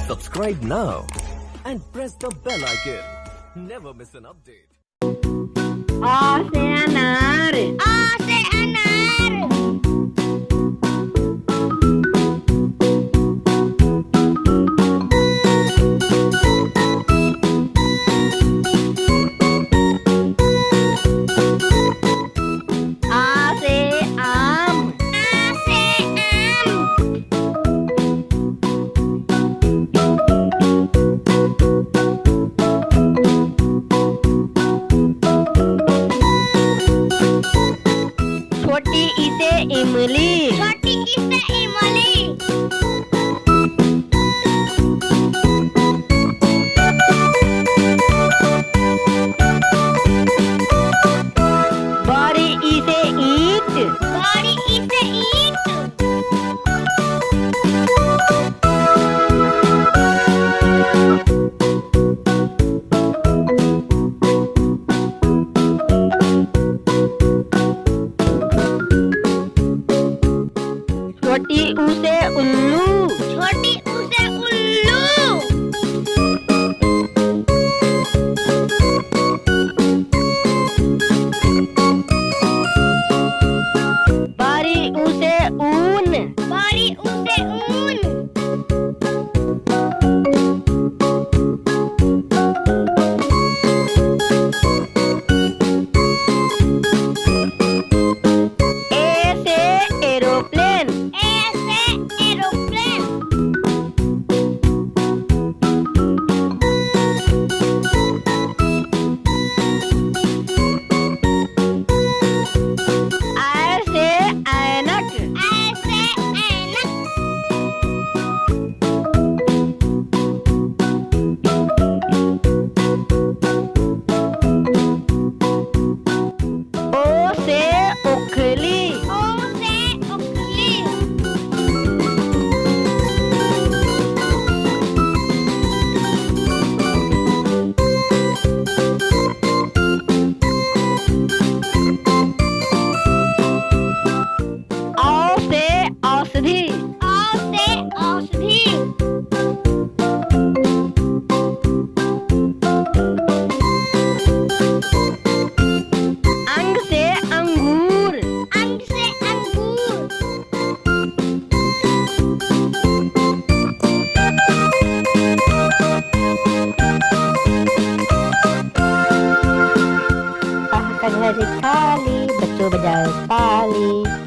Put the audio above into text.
Subscribe now and press the bell icon. Never miss an update. A से अनार, A से अनार। आ से आम, A से आम। छोटी ई से इमली, छोटी ई से इमली। बड़ी ई से ईंट, बड़ी ई से ईंट। छोटी ऊ से उल्लू, छोटी ऊ से उल्लू। बड़ी ऊ से ऊन, बड़ी ऊ से ऊन। ए से एरोप्लेन, ए से एरोप्लेन। ऐ से ऐनक, ऐ से ऐनक। ओ से उखली, ओ से उखली। औ से औषधि, औ से औषधि। अंग से अंगूर, अंग से अंगूर। घर खाली बच्चों बजाओ ताली।